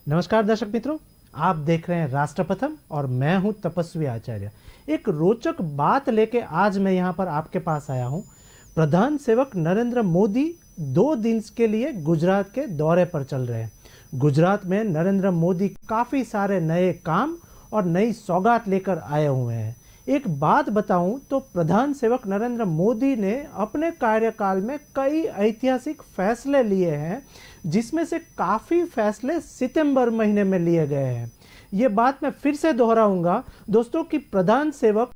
नमस्कार दर्शक मित्रों, आप देख रहे हैं राष्ट्र प्रथम और मैं हूं तपस्वी आचार्य। एक रोचक बात लेके आज मैं यहां पर आपके पास आया हूं। प्रधान सेवक नरेंद्र मोदी 2 दिन के लिए गुजरात के दौरे पर चल रहे हैं। गुजरात में नरेंद्र मोदी काफ़ी सारे नए काम और नई सौगात लेकर आए हुए हैं। एक बात बताऊं तो प्रधान सेवक नरेंद्र मोदी ने अपने कार्यकाल में कई ऐतिहासिक फैसले लिए हैं, जिसमें से काफ़ी फैसले सितंबर महीने में लिए गए हैं। ये बात मैं फिर से दोहराऊंगा दोस्तों कि प्रधान सेवक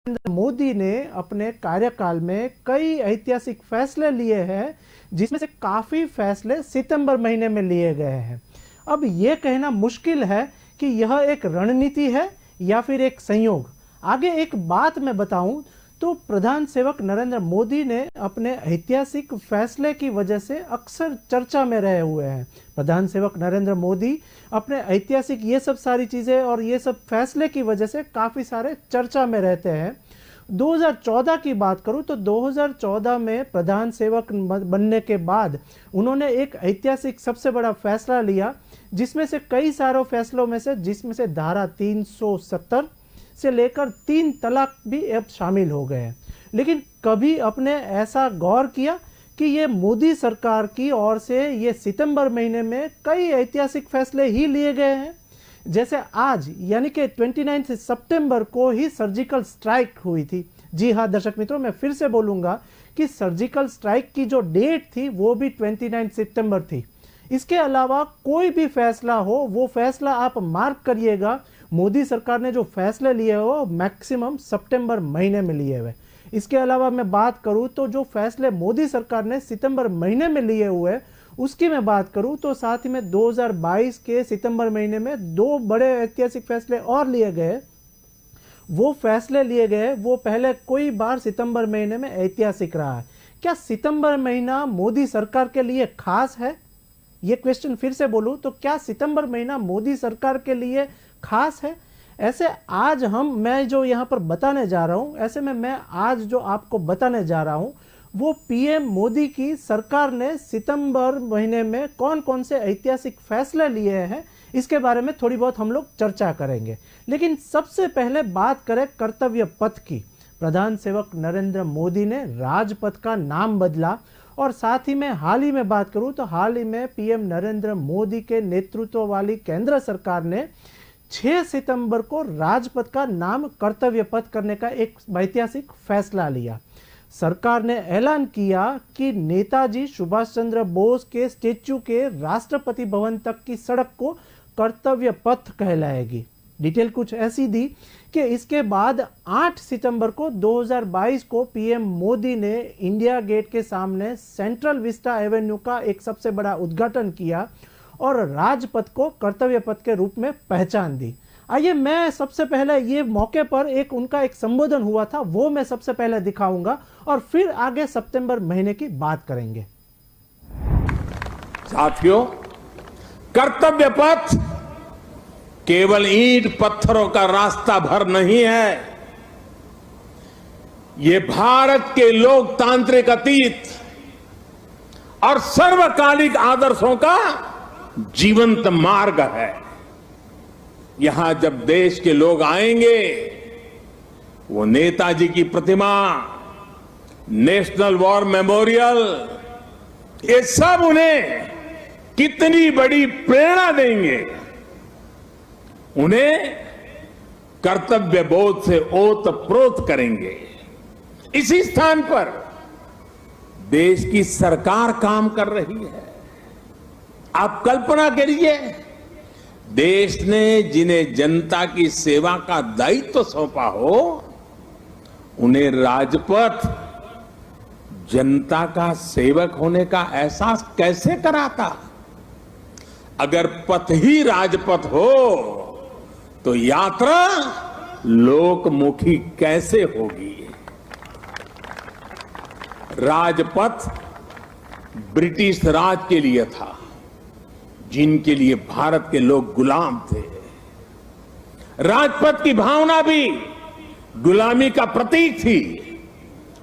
नरेंद्र मोदी ने अपने कार्यकाल में कई ऐतिहासिक फैसले लिए हैं, जिसमें से काफ़ी फैसले सितंबर महीने में लिए गए हैं। अब ये कहना मुश्किल है कि यह एक रणनीति है या फिर एक संयोग। आगे एक बात मैं बताऊं तो प्रधान सेवक नरेंद्र मोदी ने अपने ऐतिहासिक फैसले की वजह से अक्सर चर्चा में रहे हुए हैं। प्रधान सेवक नरेंद्र मोदी अपने ऐतिहासिक ये सब सारी चीज़ें और ये सब फैसले की वजह से काफ़ी सारे चर्चा में रहते हैं। 2014 की बात करूं तो 2014 में प्रधान सेवक बनने के बाद उन्होंने एक ऐतिहासिक सबसे बड़ा फैसला लिया, जिसमें से कई सारे फैसलों में से जिसमें से धारा 370 से लेकर 3 तलाक भी अब शामिल हो गए हैं। लेकिन कभी अपने ऐसा गौर किया कि ये मोदी सरकार की ओर से ये सितंबर महीने में कई ऐतिहासिक फैसले ही लिए गए हैं। जैसे आज यानी कि 29 सितंबर को ही सर्जिकल स्ट्राइक हुई थी। जी हाँ दर्शक मित्रों, मैं फिर से बोलूँगा कि सर्जिकल स्ट्राइक की जो डेट थी वो भी 29 सितंबर थी। इसके अलावा कोई भी फैसला हो, वो फैसला आप मार्क करिएगा, मोदी सरकार ने जो फैसले लिए हो मैक्सिमम सितंबर महीने में लिए हुए। इसके अलावा मैं बात करूं तो जो फैसले मोदी सरकार ने सितंबर महीने में लिए हुए उसकी मैं बात करूं तो साथ ही में 2022 के सितंबर महीने में 2 बड़े ऐतिहासिक फैसले और लिए गए। वो फैसले लिए गए वो पहले कोई बार सितंबर महीने में ऐतिहासिक रहा है। क्या सितंबर महीना मोदी सरकार के लिए खास है? ये क्वेश्चन फिर से बोलूं तो क्या सितंबर महीना मोदी सरकार के लिए खास है? ऐसे आज मैं जो यहाँ पर बताने जा रहा हूँ, ऐसे में मैं आज जो आपको बताने जा रहा हूँ वो पीएम मोदी की सरकार ने सितंबर महीने में कौन कौन से ऐतिहासिक फैसले लिए हैं, इसके बारे में थोड़ी बहुत हम लोग चर्चा करेंगे। लेकिन सबसे पहले बात करें कर्तव्य पथ की। प्रधान सेवक नरेंद्र मोदी ने राजपथ का नाम बदला और साथ ही में हाल ही में बात करूं तो हाल ही में पीएम नरेंद्र मोदी के नेतृत्व वाली केंद्र सरकार ने 6 सितंबर को राजपथ का नाम कर्तव्य पथ करने का एक ऐतिहासिक फैसला लिया। सरकार ने ऐलान किया कि नेताजी सुभाष चंद्र बोस के स्टेच्यू के राष्ट्रपति भवन तक की सड़क को कर्तव्य पथ कहलाएगी। डिटेल कुछ ऐसी दी कि इसके बाद 8 सितंबर को 2022 को पीएम मोदी ने इंडिया गेट के सामने सेंट्रल विस्टा एवेन्यू का एक सबसे बड़ा उद्घाटन किया और राजपथ को कर्तव्य पथ के रूप में पहचान दी। आइए मैं सबसे पहले ये मौके पर उनका एक संबोधन हुआ था वो मैं सबसे पहले दिखाऊंगा और फिर आगे सितंबर महीने की बात करेंगे। साथियों, कर्तव्य पथ केवल ईंट पत्थरों का रास्ता भर नहीं है, ये भारत के लोकतांत्रिक अतीत और सर्वकालिक आदर्शों का जीवंत मार्ग है। यहां जब देश के लोग आएंगे, वो नेताजी की प्रतिमा, नेशनल वॉर मेमोरियल, ये सब उन्हें कितनी बड़ी प्रेरणा देंगे। उन्हें कर्तव्य बोध से ओतप्रोत करेंगे। इसी स्थान पर देश की सरकार काम कर रही है। आप कल्पना करिए, देश ने जिन्हें जनता की सेवा का दायित्व सौंपा हो, उन्हें राजपथ जनता का सेवक होने का एहसास कैसे कराता? अगर पथ ही राजपथ हो तो यात्रा लोकमुखी कैसे होगी? राजपथ ब्रिटिश राज के लिए था, जिनके लिए भारत के लोग गुलाम थे। राजपथ की भावना भी गुलामी का प्रतीक थी,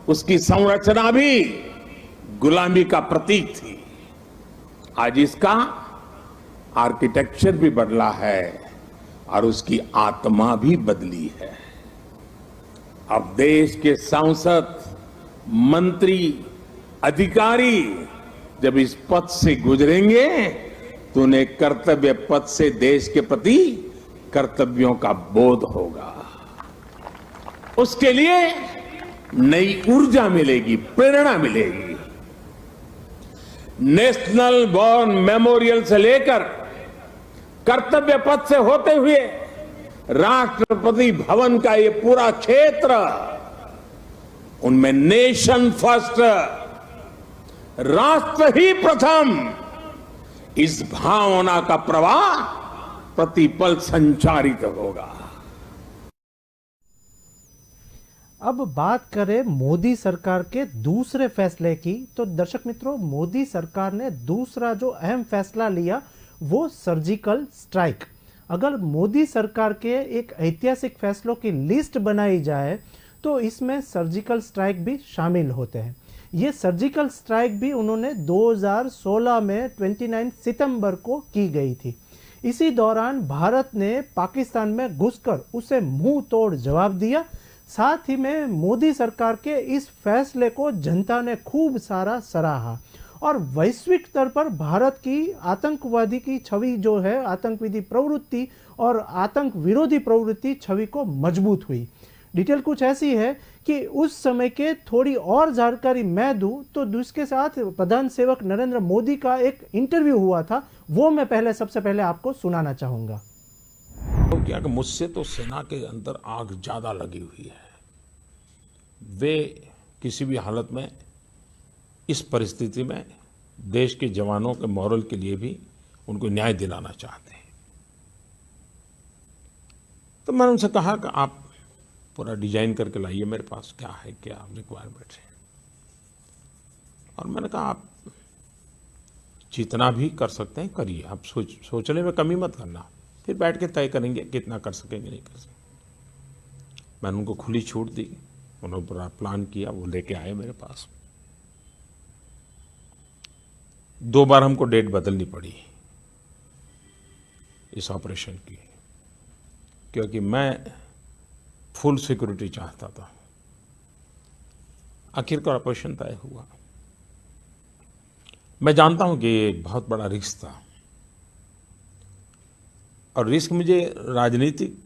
उसकी संरचना भी गुलामी का प्रतीक थी। आज इसका आर्किटेक्चर भी बदला है और उसकी आत्मा भी बदली है। अब देश के सांसद, मंत्री, अधिकारी जब इस पथ से गुजरेंगे तो उन्हें कर्तव्य पथ से देश के प्रति कर्तव्यों का बोध होगा। उसके लिए नई ऊर्जा मिलेगी, प्रेरणा मिलेगी। नेशनल वॉर मेमोरियल से लेकर कर्तव्य पथ से होते हुए राष्ट्रपति भवन का ये पूरा क्षेत्र, उनमें नेशन फर्स्ट, राष्ट्र ही प्रथम, इस भावना का प्रवाह प्रतिपल संचारित होगा। अब बात करें मोदी सरकार के दूसरे फैसले की, तो दर्शक मित्रों, मोदी सरकार ने दूसरा जो अहम फैसला लिया वो सर्जिकल स्ट्राइक। अगर मोदी सरकार के एक ऐतिहासिक फैसलों की लिस्ट बनाई जाए तो इसमें सर्जिकल स्ट्राइक भी शामिल होते हैं। ये सर्जिकल स्ट्राइक भी उन्होंने 2016 में 29 सितंबर को की गई थी। इसी दौरान भारत ने पाकिस्तान में घुसकर उसे मुंह तोड़ जवाब दिया। साथ ही में मोदी सरकार के इस फैसले को जनता ने खूब सारा सराहा और वैश्विक स्तर पर भारत की आतंकवादी की छवि जो है, आतंकवादी प्रवृत्ति और आतंक विरोधी प्रवृत्ति छवि को मजबूत हुई। डिटेल कुछ ऐसी है कि उस समय के थोड़ी और जानकारी मैं दूं तो उसके साथ प्रधान सेवक नरेंद्र मोदी का एक इंटरव्यू हुआ था, वो मैं सबसे पहले आपको सुनाना चाहूंगा। तो क्या कि मुझसे तो सेना के अंदर आग ज्यादा लगी हुई है। वे किसी भी हालत में इस परिस्थिति में देश के जवानों के मॉरल के लिए भी उनको न्याय दिलाना चाहते हैं। तो मैंने उनसे कहा कि आप पूरा डिजाइन करके लाइए, मेरे पास क्या है, क्या रिक्वायरमेंट है। और मैंने कहा आप जितना भी कर सकते हैं करिए, आप सोचने में कमी मत करना, फिर बैठ के तय करेंगे कितना कर सकेंगे नहीं कर सकेंगे। मैंने उनको खुली छूट दी, उन्होंने पूरा प्लान किया, वो लेके आए मेरे पास। 2 बार हमको डेट बदलनी पड़ी इस ऑपरेशन की, क्योंकि मैं फुल सिक्योरिटी चाहता था। आखिरकार ऑपरेशन तय हुआ। मैं जानता हूं कि ये एक बहुत बड़ा रिस्क था और रिस्क मुझे राजनीतिक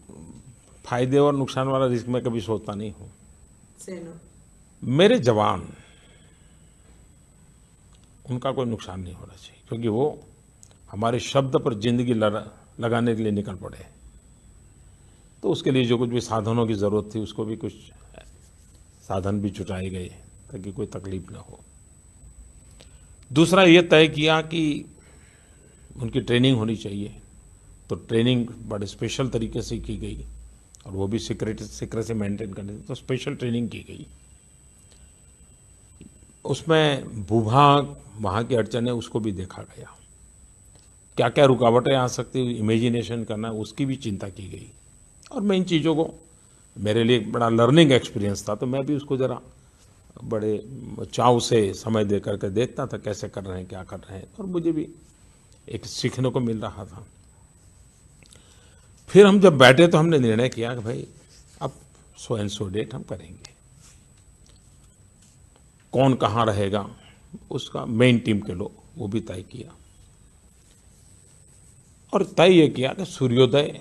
फायदे और नुकसान वाला रिस्क मैं कभी सोचता नहीं हूं। मेरे जवान, उनका कोई नुकसान नहीं होना चाहिए, क्योंकि वो हमारे शब्द पर जिंदगी लगाने के लिए निकल पड़े। तो उसके लिए जो कुछ भी साधनों की जरूरत थी उसको भी कुछ साधन भी जुटाए गए ताकि कोई तकलीफ ना हो। दूसरा ये तय किया कि उनकी ट्रेनिंग होनी चाहिए, तो ट्रेनिंग बड़े स्पेशल तरीके से की गई और वो भी सीक्रेसी मेंटेन करने, तो स्पेशल ट्रेनिंग की गई। उसमें भूभाग, वहाँ की अड़चनें, उसको भी देखा गया। क्या क्या रुकावटें आ सकती, इमेजिनेशन करना, उसकी भी चिंता की गई। और मैं इन चीज़ों को, मेरे लिए एक बड़ा लर्निंग एक्सपीरियंस था, तो मैं भी उसको ज़रा बड़े चाव से समय दे करके देखता था कैसे कर रहे हैं, क्या कर रहे हैं, और मुझे भी एक सीखने को मिल रहा था। फिर हम जब बैठे तो हमने निर्णय किया कि भाई अब 100 डेट हम करेंगे। कौन कहाँ रहेगा उसका मेन टीम के लोग वो भी तय किया और तय ये किया कि सूर्योदय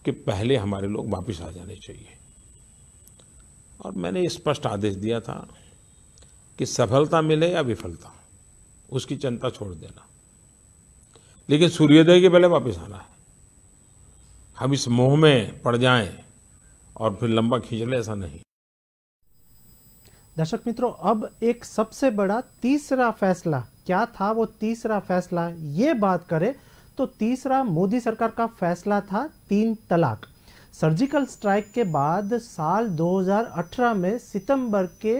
के पहले हमारे लोग वापस आ जाने चाहिए। और मैंने स्पष्ट आदेश दिया था कि सफलता मिले या विफलता उसकी चिंता छोड़ देना, लेकिन सूर्योदय के पहले वापस आना है। हम इस मोह में पड़ जाएं और फिर लंबा खींच ले, ऐसा नहीं। दर्शक मित्रों, अब एक सबसे बड़ा तीसरा फैसला क्या था, वो तीसरा फैसला ये बात करें तो तीसरा मोदी सरकार का फैसला था 3 तलाक। सर्जिकल स्ट्राइक के बाद साल 2018 में सितंबर के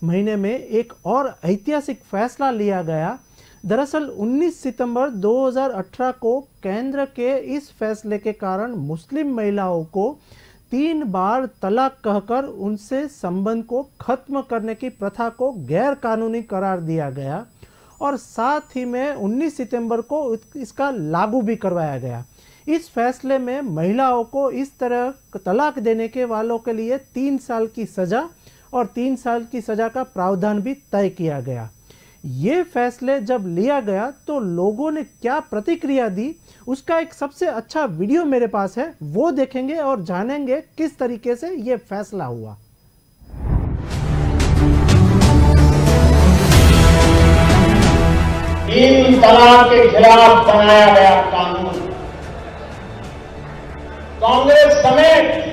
महीने में एक और ऐतिहासिक फैसला लिया गया। दरअसल 19 सितंबर 2018 को केंद्र के इस फैसले के कारण मुस्लिम महिलाओं को 3 बार तलाक कहकर उनसे संबंध को खत्म करने की प्रथा को गैर कानूनी करार दिया गया और साथ ही में 19 सितंबर को इसका लागू भी करवाया गया। इस फैसले में महिलाओं को इस तरह तलाक देने के वालों के लिए 3 साल की सज़ा और 3 साल की सज़ा का प्रावधान भी तय किया गया। ये फैसले जब लिया गया तो लोगों ने क्या प्रतिक्रिया दी, उसका एक सबसे अच्छा वीडियो मेरे पास है, वो देखेंगे और जानेंगे किस तरीके से ये फैसला हुआ। तीन तलाक के खिलाफ बनाया गया कानून कांग्रेस समेत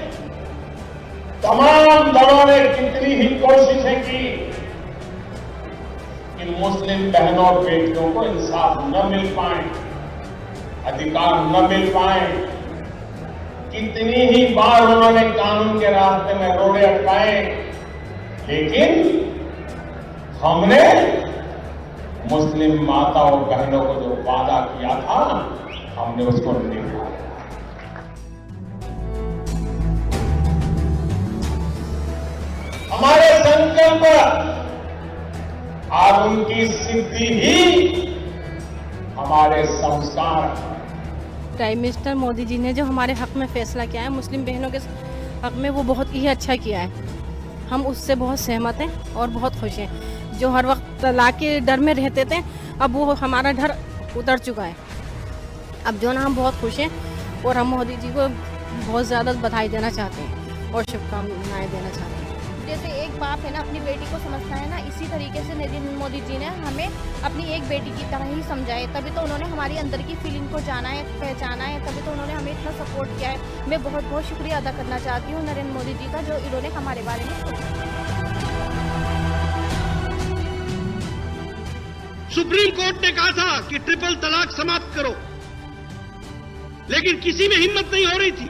तमाम दलों ने कितनी ही कोशिशें की कि मुस्लिम बहनों और बेटियों को इंसाफ न मिल पाए, अधिकार न मिल पाए। कितनी ही बार उन्होंने कानून के रास्ते में रोड़े अटकाए, लेकिन हमने मुस्लिम माता और बहनों को जो वादा किया था, हमने उसको निभाया। हमारे संकल्प और उनकी सिद्धि ही हमारे संस्कार। प्राइम मिनिस्टर मोदी जी ने जो हमारे हक में फैसला किया है, मुस्लिम बहनों के हक में, वो बहुत ही अच्छा किया है। हम उससे बहुत सहमत हैं और बहुत खुश हैं। जो हर वक्त तलाक के डर में रहते थे, अब वो हमारा डर उतर चुका है। अब जो ना हम बहुत खुश हैं और हम मोदी जी को बहुत ज़्यादा बधाई देना चाहते हैं और शुभकामनाएं देना चाहते हैं। जैसे एक बाप है ना अपनी बेटी को समझता है ना, इसी तरीके से नरेंद्र मोदी जी ने हमें अपनी एक बेटी की तरह ही समझाए। तभी तो उन्होंने हमारी अंदर की फीलिंग को जाना है, पहचाना है, तभी तो उन्होंने हमें इतना सपोर्ट किया है। मैं बहुत बहुत शुक्रिया अदा करना चाहती हूँ नरेंद्र मोदी जी का, जो इन्होंने हमारे बारे में सोचा। सुप्रीम कोर्ट ने कहा था कि ट्रिपल तलाक समाप्त करो, लेकिन किसी में हिम्मत नहीं हो रही थी।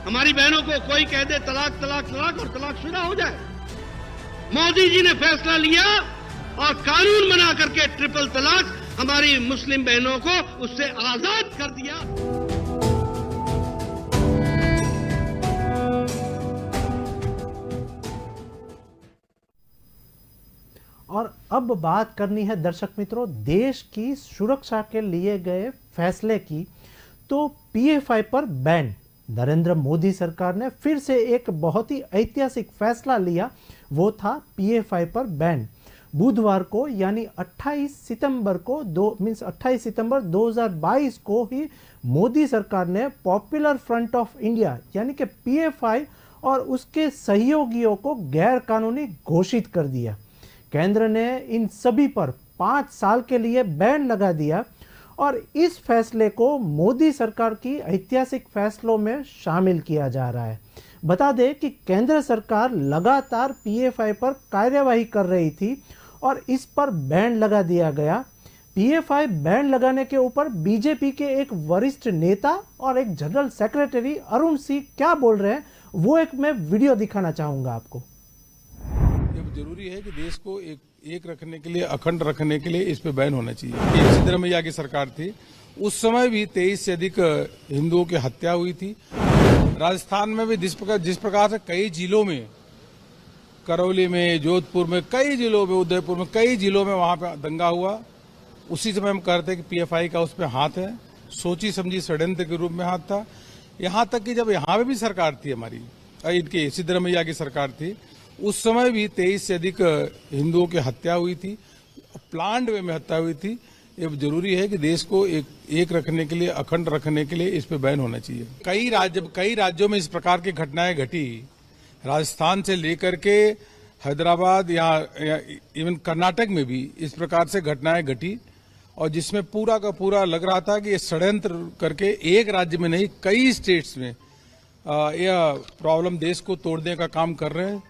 हमारी बहनों को कोई कह दे तलाक तलाक तलाक और तलाकशुदा हो जाए। मोदी जी ने फैसला लिया और कानून बना करके ट्रिपल तलाक हमारी मुस्लिम बहनों को उससे आजाद कर दिया। और अब बात करनी है दर्शक मित्रों देश की सुरक्षा के लिए गए फैसले की। तो PFI पर बैन, नरेंद्र मोदी सरकार ने फिर से एक बहुत ही ऐतिहासिक फैसला लिया, वो था PFI पर बैन। बुधवार को यानी 28 सितंबर 2022 को ही मोदी सरकार ने पॉपुलर फ्रंट ऑफ इंडिया यानी कि PFI और उसके सहयोगियों को गैर कानूनी घोषित कर दिया। केंद्र ने इन सभी पर 5 साल के लिए बैन लगा दिया और इस फैसले को मोदी सरकार की ऐतिहासिक फैसलों में शामिल किया जा रहा है। बता दें कि केंद्र सरकार लगातार PFI पर कार्यवाही कर रही थी और इस पर बैन लगा दिया गया। PFI बैन लगाने के ऊपर बीजेपी के एक वरिष्ठ नेता और एक जनरल सेक्रेटरी अरुण सिंह क्या बोल रहे हैं, वो एक मैं वीडियो दिखाना चाहूंगा आपको। जरूरी है कि देश को एक रखने के लिए, अखंड रखने के लिए इस पे बैन होना चाहिए। ये सिद्धरामैया की सरकार थी, उस समय भी 23 से अधिक हिंदुओं की हत्या हुई थी। राजस्थान में भी जिस प्रकार से कई जिलों में, करौली में, जोधपुर में, कई जिलों में, उदयपुर में, कई जिलों में वहां पे दंगा हुआ। उसी समय हम कहते कि PFI का उस पर हाथ है, सोची समझी षड्यंत्र के रूप में हाथ था। यहां तक कि जब यहाँ पे भी सरकार थी हमारी, इनकी सिद्धरामैया की सरकार थी, उस समय भी 23 से अधिक हिंदुओं की हत्या हुई थी, प्लान्ड वे में हत्या हुई थी। ये जरूरी है कि देश को एक रखने के लिए, अखंड रखने के लिए इस पे बैन होना चाहिए। कई राज्यों में इस प्रकार की घटनाएं घटी, राजस्थान से लेकर के हैदराबाद या इवन कर्नाटक में भी इस प्रकार से घटनाएं घटी, और जिसमें पूरा का पूरा लग रहा था कि ये षड्यंत्र करके एक राज्य में नहीं कई स्टेट्स में यह प्रॉब्लम देश को तोड़ने का काम कर रहे हैं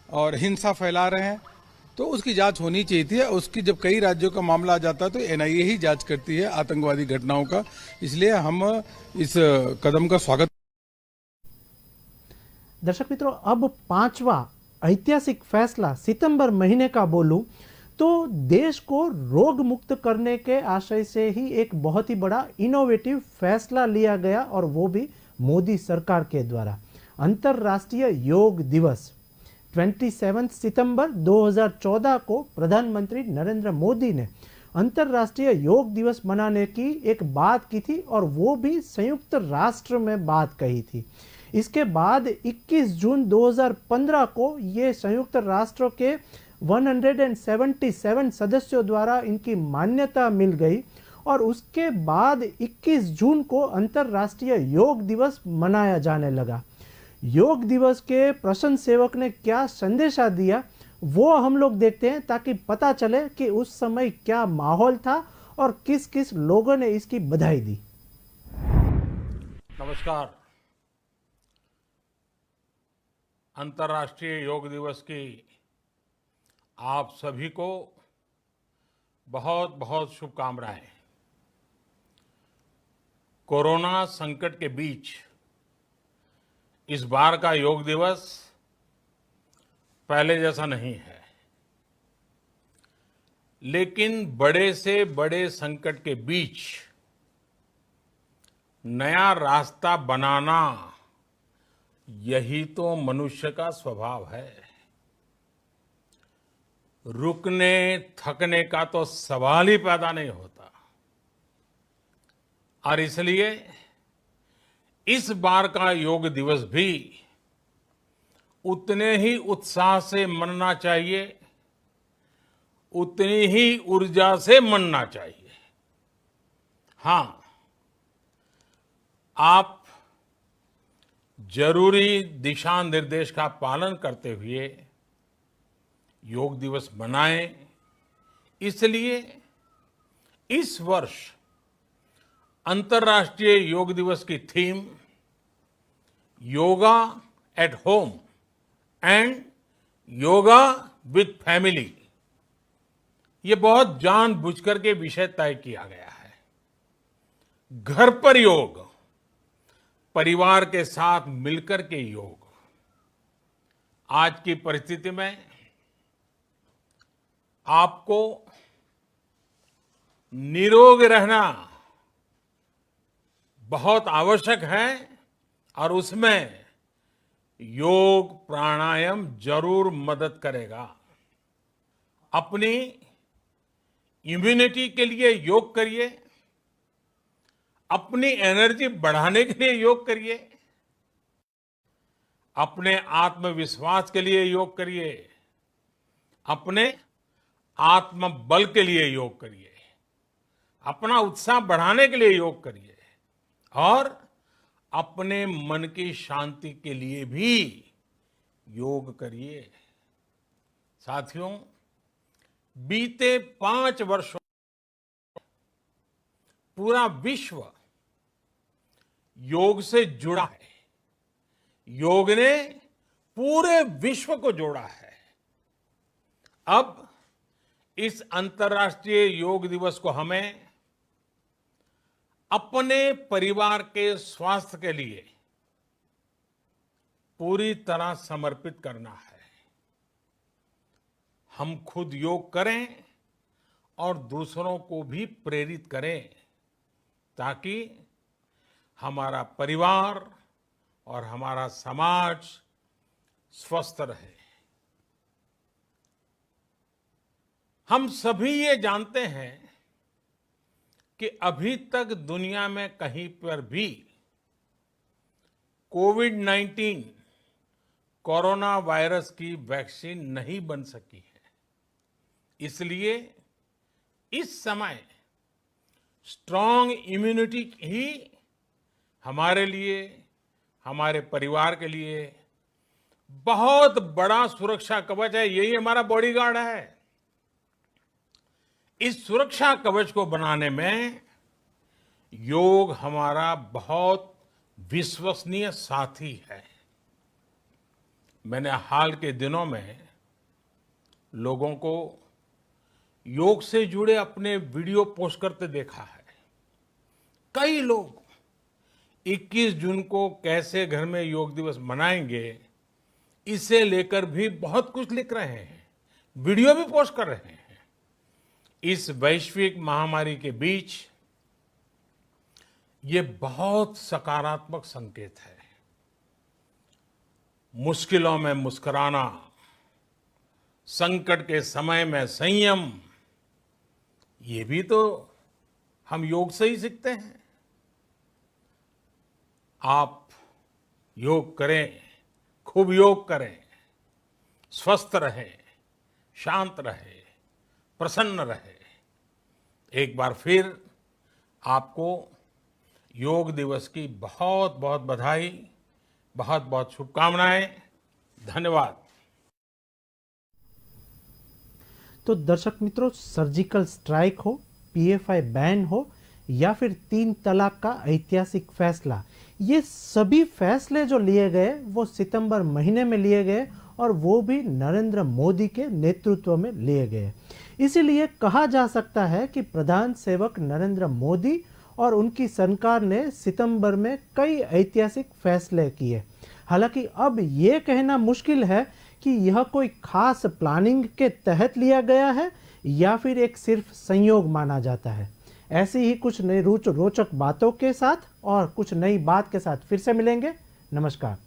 और हिंसा फैला रहे हैं। तो उसकी जांच होनी चाहिए थी। उसकी जब कई राज्यों का मामला आ जाता है तो NIA ही जांच करती है आतंकवादी घटनाओं का, इसलिए हम इस कदम का स्वागत। दर्शक मित्रों, अब 5वां ऐतिहासिक फैसला सितंबर महीने का बोलूं तो देश को रोग मुक्त करने के आशय से ही एक बहुत ही बड़ा इनोवेटिव फैसला लिया गया, और वो भी मोदी सरकार के द्वारा। अंतर्राष्ट्रीय योग दिवस 27 सितंबर 2014 को प्रधानमंत्री नरेंद्र मोदी ने अंतर्राष्ट्रीय योग दिवस मनाने की एक बात की थी और वो भी संयुक्त राष्ट्र में बात कही थी। इसके बाद 21 जून 2015 को ये संयुक्त राष्ट्र के 177 सदस्यों द्वारा इनकी मान्यता मिल गई और उसके बाद 21 जून को अंतर्राष्ट्रीय योग दिवस मनाया जाने लगा। योग दिवस के प्रसन्न सेवक ने क्या संदेशा दिया वो हम लोग देखते हैं, ताकि पता चले कि उस समय क्या माहौल था और किस किस लोगों ने इसकी बधाई दी। नमस्कार। अंतर्राष्ट्रीय योग दिवस की आप सभी को बहुत बहुत शुभकामनाएं। कोरोना संकट के बीच इस बार का योग दिवस पहले जैसा नहीं है, लेकिन बड़े से बड़े संकट के बीच नया रास्ता बनाना यही तो मनुष्य का स्वभाव है। रुकने थकने का तो सवाल ही पैदा नहीं होता और इसलिए इस बार का योग दिवस भी उतने ही उत्साह से मनना चाहिए, उतनी ही ऊर्जा से मनना चाहिए। हाँ, आप जरूरी दिशा निर्देश का पालन करते हुए योग दिवस मनाएं। इसलिए इस वर्ष अंतर्राष्ट्रीय योग दिवस की theme yoga at home and yoga with family, ये बहुत जानबूझकर के विषय तय किया गया है। घर पर योग, परिवार के साथ मिलकर के योग। आज की परिस्थिति में आपको निरोग रहना बहुत आवश्यक है और उसमें योग प्राणायाम जरूर मदद करेगा। अपनी इम्यूनिटी के लिए योग करिए, अपनी एनर्जी बढ़ाने के लिए योग करिए, अपने आत्मविश्वास के लिए योग करिए, अपने आत्मबल के लिए योग करिए, अपना उत्साह बढ़ाने के लिए योग करिए और अपने मन की शांति के लिए भी योग करिए। साथियों, बीते 5 वर्षों पूरा विश्व योग से जुड़ा है। योग ने पूरे विश्व को जोड़ा है। अब इस अंतर्राष्ट्रीय योग दिवस को हमें अपने परिवार के स्वास्थ्य के लिए पूरी तरह समर्पित करना है। हम खुद योग करें और दूसरों को भी प्रेरित करें ताकि हमारा परिवार और हमारा समाज स्वस्थ रहे। हम सभी ये जानते हैं कि अभी तक दुनिया में कहीं पर भी कोविड-19 कोरोना वायरस की वैक्सीन नहीं बन सकी है। इसलिए इस समय स्ट्रांग इम्यूनिटी ही हमारे लिए, हमारे परिवार के लिए बहुत बड़ा सुरक्षा कवच है। यही हमारा बॉडीगार्ड है। इस सुरक्षा कवच को बनाने में योग हमारा बहुत विश्वसनीय साथी है। मैंने हाल के दिनों में लोगों को योग से जुड़े अपने वीडियो पोस्ट करते देखा है। कई लोग 21 जून को कैसे घर में योग दिवस मनाएंगे, इसे लेकर भी बहुत कुछ लिख रहे हैं, वीडियो भी पोस्ट कर रहे हैं। इस वैश्विक महामारी के बीच ये बहुत सकारात्मक संकेत है। मुश्किलों में मुस्कुराना, संकट के समय में संयम, ये भी तो हम योग से ही सीखते हैं। आप योग करें, खूब योग करें, स्वस्थ रहें, शांत रहें, प्रसन्न रहें। एक बार फिर आपको योग दिवस की बहुत बहुत बधाई, बहुत बहुत शुभकामनाएं। धन्यवाद। तो दर्शक मित्रों, सर्जिकल स्ट्राइक हो, पीएफआई बैन हो या फिर 3 तलाक का ऐतिहासिक फैसला, ये सभी फैसले जो लिए गए वो सितंबर महीने में लिए गए और वो भी नरेंद्र मोदी के नेतृत्व में लिए गए। इसीलिए कहा जा सकता है कि प्रधान सेवक नरेंद्र मोदी और उनकी सरकार ने सितंबर में कई ऐतिहासिक फैसले किए। हालांकि अब ये कहना मुश्किल है कि यह कोई खास प्लानिंग के तहत लिया गया है या फिर एक सिर्फ संयोग माना जाता है। ऐसी ही कुछ नई रोचक बातों के साथ और कुछ नई बात के साथ फिर से मिलेंगे। नमस्कार।